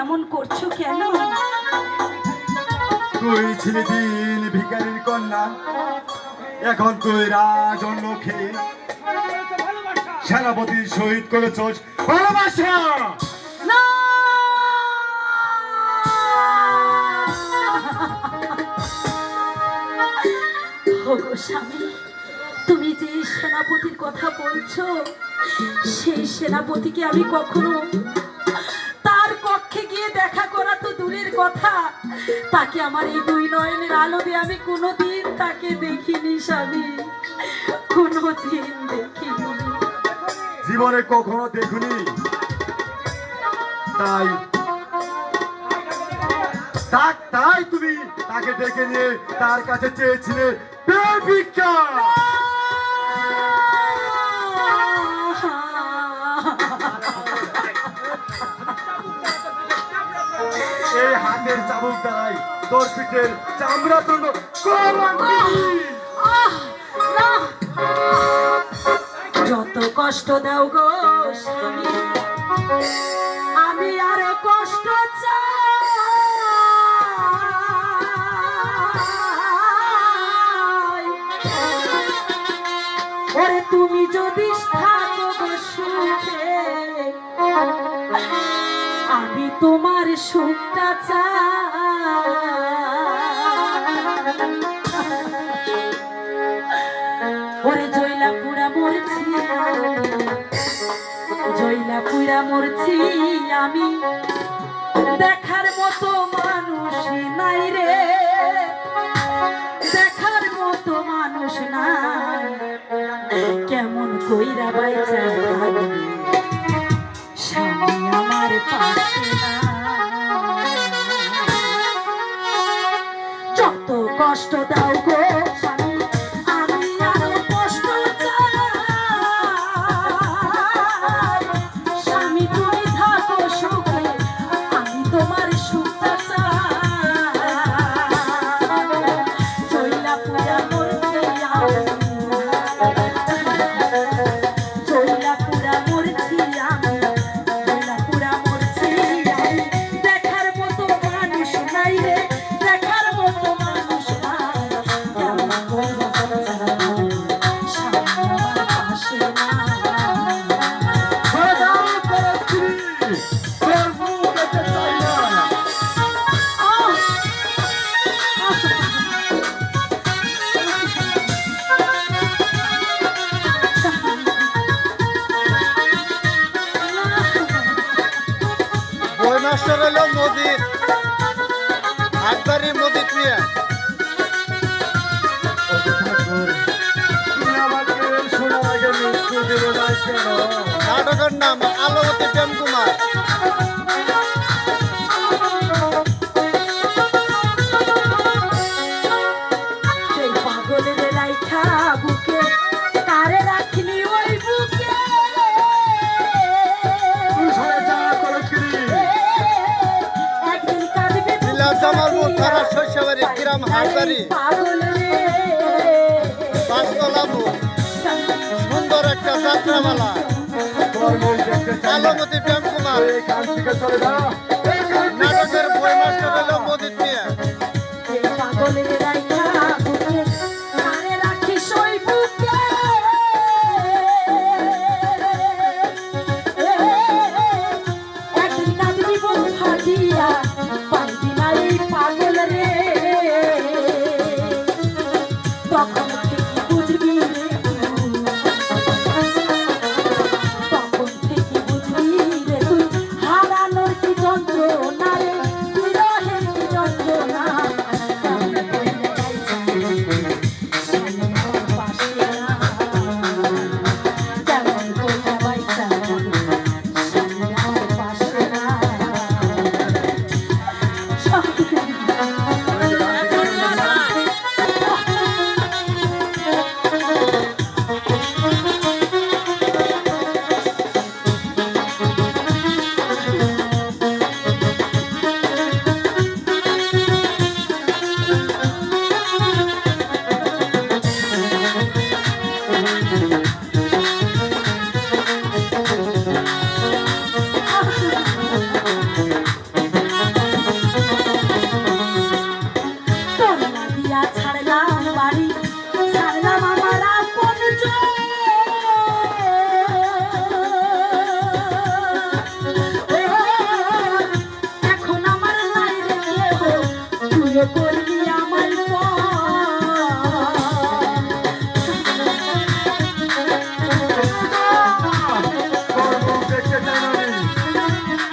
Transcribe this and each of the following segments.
এমন করছো কেন? তুই ছিলি দিন ভিখারির কন্যা, এখন তুই রাজন্যকে সেনাপতির শহীদ করেছস ভালোবাসা। না ওগো স্বামী, তুমি যে সেনাপতির কথা বলছো, সেই সেনাপতিকে আমি কখনো তার কক্ষে গিয়ে দেখা করা তো দূরের কথা, তাকে আমার এই দুই নয়নের আলো দিয়ে আমি কোনোদিন তাকে দেখিনি স্বামী, কোনোদিন দেখিনি, জীবনে কখনো দেখুনি। তাই তুমি তাকে ডেকে নিয়ে তার কাছে চেয়েছিলে ভিক্ষা। এই হাতের চাবুক দ্বারাই তোর পিঠের চামড়া তুলব। যত কষ্ট দাও গো স্বামী, আমি আরো কষ্ট চাই। ওরে তুমি যদি থাকো গো সুখে, আমি তোমার সুখটা চাই। ওরে জয়লা পুরা মরছি, জয়লা পুরা মরছি আমি, দেখার মতো মানুষ নাই রে, দেখার মতো মানুষ নাই, কেমন কইরা বাইচা থাকবি স্বামী আমার পাশে না। যত কষ্ট দাও গো স্বামী, আমি আরো কষ্ট চাই। স্বামী তুমি থাকো সুখে, আমি তোমার সুখটা চাই। চইলা পুরা মরছি আমি, চইলা পুরা মরছি আমি, চইলা পুরা মরছি আমি, দেখার মতো মানুষ নাই রে, দেখার মতো মানুষ নাই, কেমন কইরা বাঁচা স্বামী আমার পাশে না। বইমাস্টার হলো মসজিদ, হাটবাড়ির মসজিদ নিয়ে। নাটকের নাম আলোবতী প্রেম কুমার। সেই পাগলের রাইখা বুকে, কারে রাখলি ওই বুকে, নাম হাটবাড়ি, পাগল রে পাঁচতলা মোড়। সুন্দর একটা যাত্রামালা, তোর মুখ দেখতে চাই না। আলমতি প্রেম কুমার। এখান থেকে চলে যা। নাটকের বই মাস্টার হলো মজিদ মিয়া। এই পাগলের রাইখা বুকে আরে রাখিস ওই বুকে একদিন কাঁদবি বুক ফাটিয়া পারবি না এই পাগল রে তখন থেকে বুঝবি রে তখন থেকে বুঝবি রে তুই হারানোর কি যন্ত্রণা রে বিরহের কি যন্ত্রণা কেমন কইরা গাইছা সামনে আমার পাশে না কেমন কইরা গাইছা সামনে আমার পাশে না তোরা দিয়া ছাড়লাম বাড়ি ছাড়লাম আমার আপন এখন আমার নাই রে কেহ তুইও করবি আমার তোর মুখ দেখতে চাই না আমি।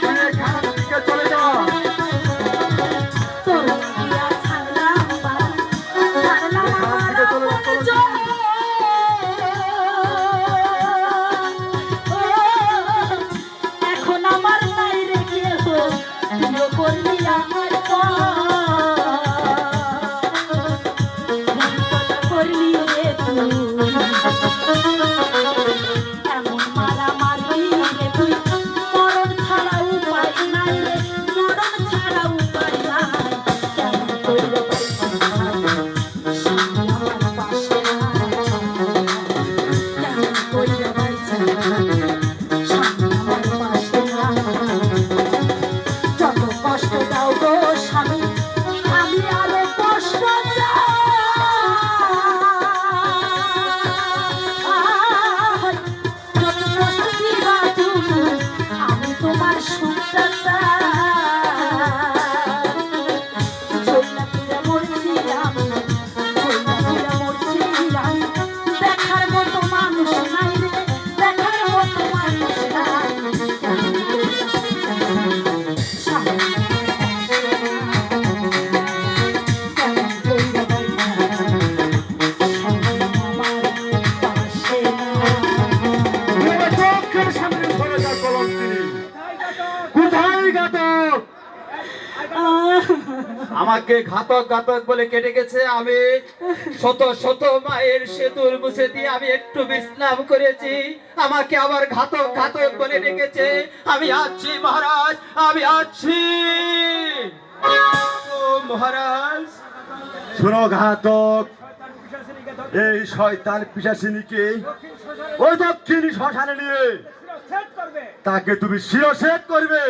তুই এখান থেকে চলে যা। তোরা দিয়া ছাড়লাম বাড়ি ছাড়লাম আমার আপন এখন আমার নাই রে কেহ তুইও করবি আমার করলি রে তুই এমন মারা মারবি রে তুই মরণ ছাড়া উপায় নাই রে মরণ ছাড়া উপায় নাই কেমন কইরা পাইছি সামনে আমার পাশে না কেমন কইরা পাইছি সামনে আমার পাশে না যত কষ্ট দাও গো স্বামী আমি আরো কষ্ট চাই যত কষ্ট দিবা তুমি আমি তোমার সুখটা চাই চইলা ফিরা মরছি আমি চইলা ফিরা মরছি আমি দেখার মতো মানুষ নাই রে দেখার মতো মানুষ নাই সামনে কেমন কইরা বাইছা সামনে আমার পাশে না আমার চোখের সামনে চলে যা কলঙ্কিনী। কোথায় ঘাতক? আমাকে ঘাতক ঘাতক বলে কেটে গেছে। আমি শত শত মায়ের সেতুর মুছে দিয়ে আমি একটু বিশ্রাম করেছি, আমাকে আবার ঘাতক ঘাতক বলে ডেকেছে। আমি আছি মহারাজ, আমি আছি। ও মহারাজ, শোনো ঘাতক, এই শয়তান পিশাচিনীকে ওই দক্ষিণী শ্মশানে নিয়ে তাকে তুমি শিরচ্ছেদ করবে।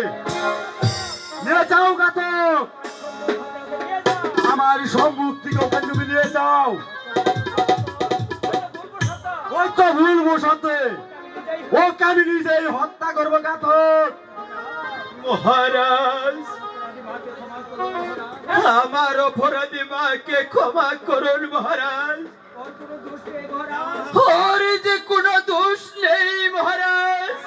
নিয়ে যাও ঘাতক, আমার সম্মুখ থেকে ওখানে তুমি নিয়ে যাও। ওই তো ভুল বসতে ওকে আমি নিজেই হত্যা করবো ঘাতক। মহারাজ, আমার অপরাধী মাকে ক্ষমা করুন মহারাজ। ওর যে কোনো দোষ নেই মহারাজ,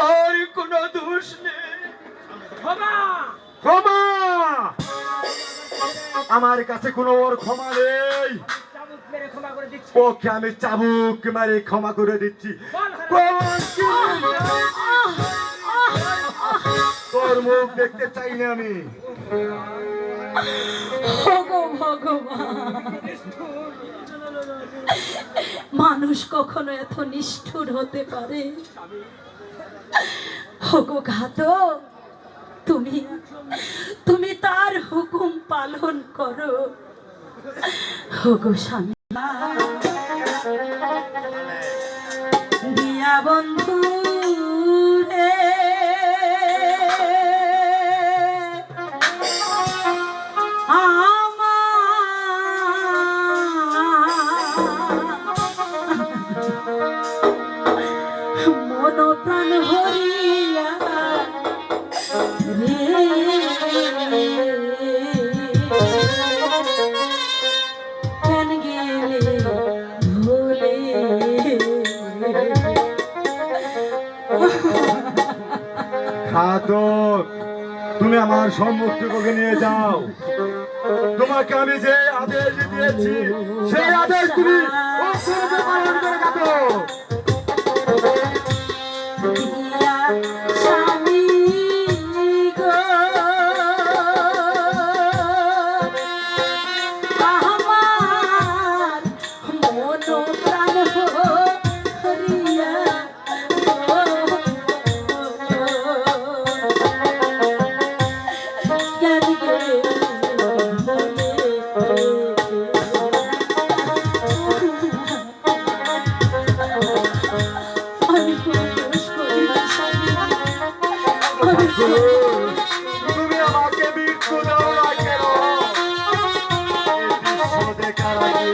ওর কোনো দোষ নেই। ক্ষমা, আমার কাছে কোনো ওর ক্ষমা নেই। ওকে আমি চাবুক মারে ক্ষমা করে দিচ্ছি। তোর মুখ দেখতে চাই না আমি। ওগো ভগবান, মানুষ কখনো এত নিষ্ঠুর হতে পারে? ওগো ঘাতক, তুমি তুমি তার হুকুম পালন করো। ওগো স্বামী দিয়া বন্ধু রে, মন প্রাণ হরিয়া রে, কেন গেলে ভুলে। খাদক, তুমি আমার সম্মুখ থেকে নিয়ে যাও। তোমাকে আমি যে আদেশ দিয়েছি সেই আদেশ তুমি অক্ষরে পালন করে খাদক। দিয়া স্বামী গো, আমার মন প্রাণ হরিয়া কেন গেলে আমি কোনো দোষ করিনি স্বামী, আমি তুমি আমাকে মৃত্যু দাও না কেন? এই দৃশ্য দেখার আগে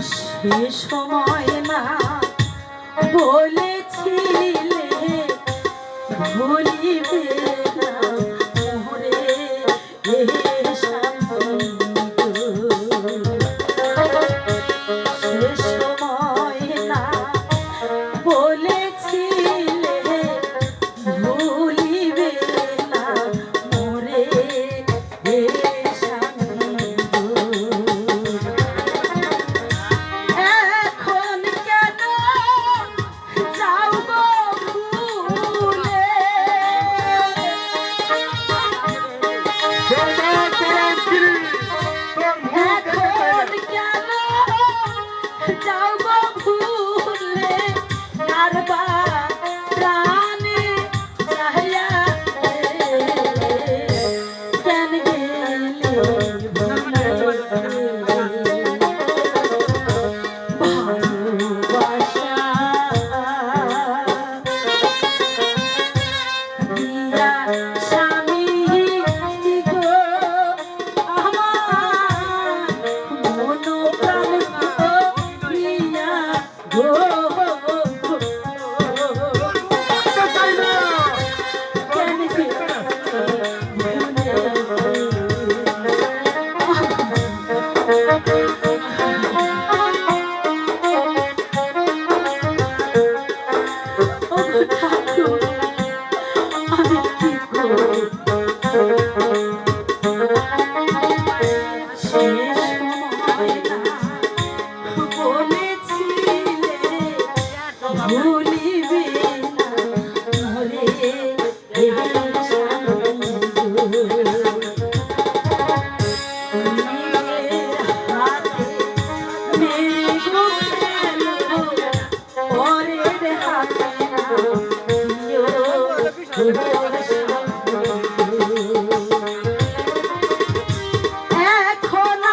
সে সময় না বলেছিলে ভুলিবে না মোরে এ স্বামী গো। সে সময় না বলেছিলে ভুলিবে না মোরে এ স্বামী গো। এখন কেন যাও গো ভুলে, এখন কেন যাও গো ভুলে, কারবার প্রাণে চাহিয়া কেন গেলে ভুলে। ভালোবাসা দিয়া স্বামী গো, আমার মন প্রাণ হরিয়া গো। কেন গেলে ওগো ঠাকুর, আমি কি করব? সে সময় না বলেছিলে ভুলিবে না মোরে এ স্বামী গো। নিজের হাতে মেরে গো ফেলো, পরের হাতে না দিও গো স্বামী গো। এখন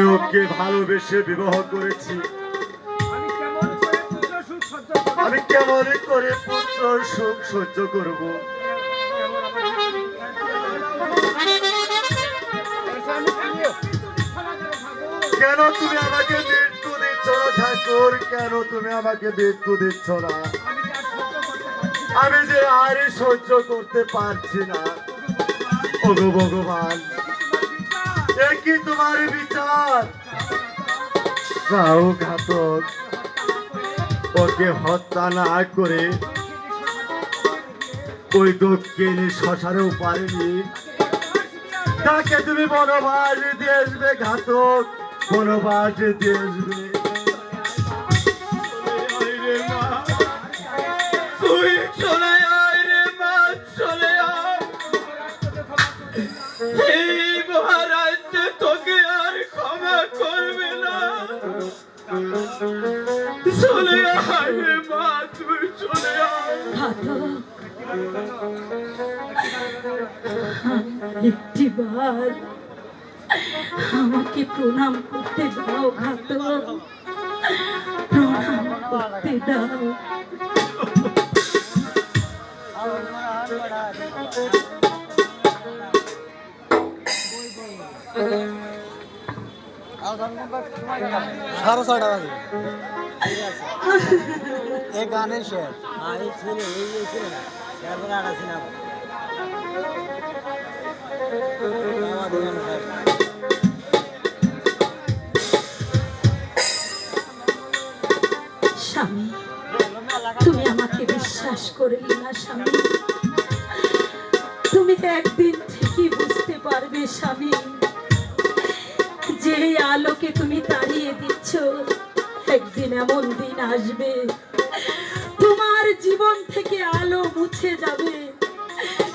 আমি ওকে ভালোবেসে বিবাহ করেছি। আমি কেমন করে পুত্র সুখ সহ্য করব? কেন তুমি আমাকে মৃত্যু দিচ্ছ না ঠাকুর? কেন তুমি আমাকে মৃত্যু দিচ্ছ না? আমি যে আর সহ্য করতে পারছি না। ওগো ভগবান, এ কি তোমার বিচার? যাও ঘাতক, ওকে হত্যা না করে ওই দক্ষিণী শ্মশানেও পারেনি, তাকে তুমি বনবাস দিয়ে আসবে। ঘাতক, বনবাস দিয়ে আসবে। তুই চলে আয় রে মা, চলে আয়। এই মহারাজ যে তোকে আর ক্ষমা করবে না। চলে আয় রে মা, তুই চলে আয়। ঘাতক, একটিবার আমাকে প্রণাম করতে দাও ঘাতক, প্রণাম করতে দাও। সাড়ে 6টা বাজে এই গানের শেষ এই ছিল এই ছিল না তারপরে আর আছে না স্বামী, তুমি আমাকে বিশ্বাস করলে না স্বামী। তুমি একদিন ঠিকই বুঝতে পারবে স্বামী, যে আলোকে তুমি তাড়িয়ে দিচ্ছ, একদিন এমন দিন আসবে তোমার জীবন থেকে আলো মুছে যাবে,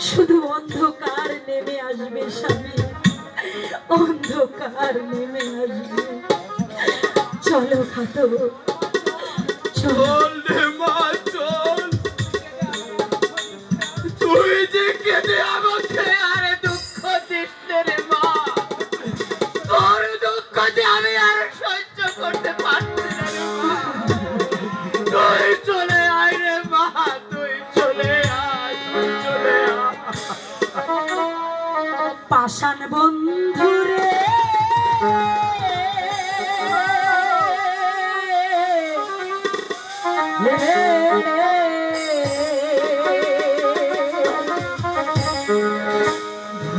শুধু অন্ধকার নেমে আসবে স্বামী, অন্ধকার নেমে আসবে। চলো ঘাতক, চলো। চল রে মা, চল। তুই যে কেঁদে আমাকে আর দুঃখ দিস নে রে মা। তোর দুঃখ যে আমি আর সহ্য করতে পারছি না রে মা। তুই চলে আয় রে মা, তুই চলে আয়, তুই চলে আয়। পাষাণ বন্ধুরে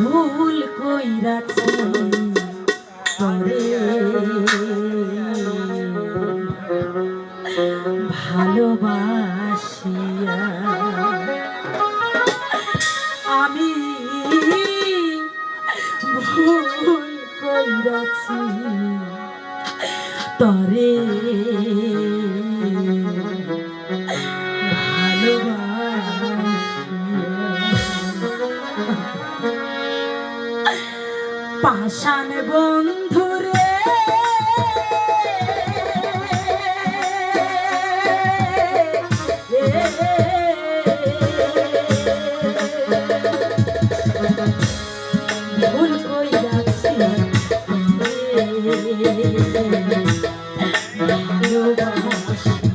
ভুল কইরাছি তরে ভালোবাসিয়া, আমি ভুল কইরাছি তরে ভালোবাসিয়া। পাষাণ বন্ধুরে ভুল কইরাছি ভালোবাসিয়া,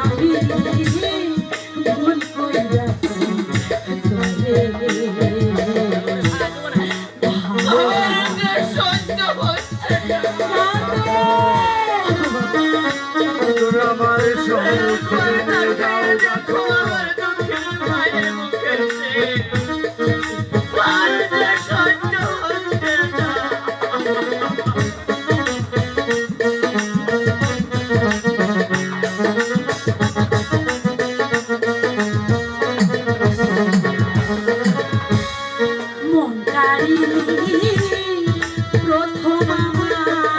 আমি ভুল কইরাছি তোরে সহ্য হচ্ছে না। তুমি আমার সম্মুখে নিয়ে যাও ঘাতক। আমার দুঃখের মায়ের মুখে আর যে সহ্য হচ্ছে না। মন কাড়িনি প্রথম আমার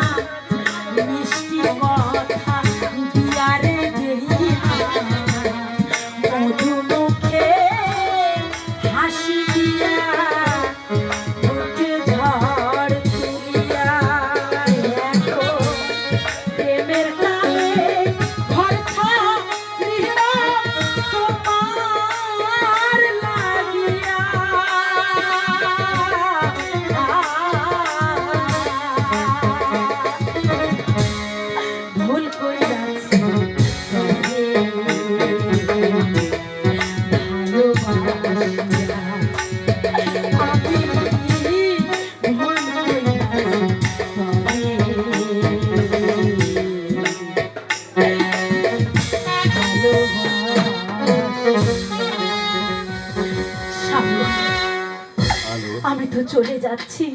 যাচ্ছি,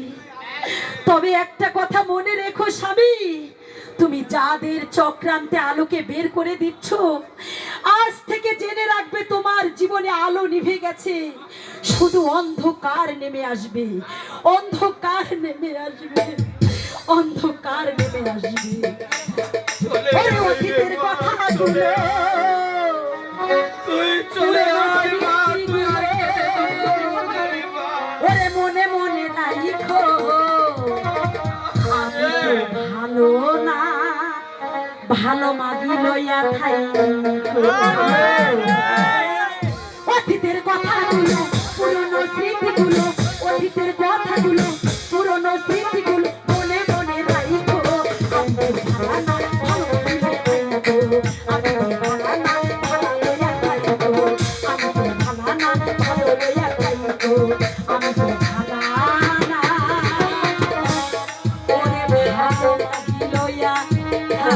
তবে একটা কথা মনে রেখো স্বামী, তুমি যাদের চক্রান্তে আলোকে বের করে দিচ্ছ, আজ থেকে জেনে রাখবে তোমার জীবনে আলো নিভে গেছে, শুধু অন্ধকার নেমে আসবে, অন্ধকার নেমে আসবে, অন্ধকার নেমে আসবে। চলে ওরে গেলি অতীতের মা, কথাগুলো, তুই চলে আয় মা, তুই আর কেঁদে দিলি মা। ওরে মনে মনে রাইখো, আমি তো ভালো না, ভালো মাগি লইয়া থাইকো। অতীতের কথাগুলো, পুরনো স্মৃতিগুলো, অতীতের কথাগুলো, পুরনো স্মৃতিগুলো মনে মনে রাইখো। আমি তো ভালো না, ভালো লইয়া থাইকো। আমি তো ভালো না, ভালো লইয়া থাইকো। আমি তো ভালো না, ভালো লইয়া থাইকো। আমি তো ভালো না, ওরে ভালো লাগি লইয়া থাইকো।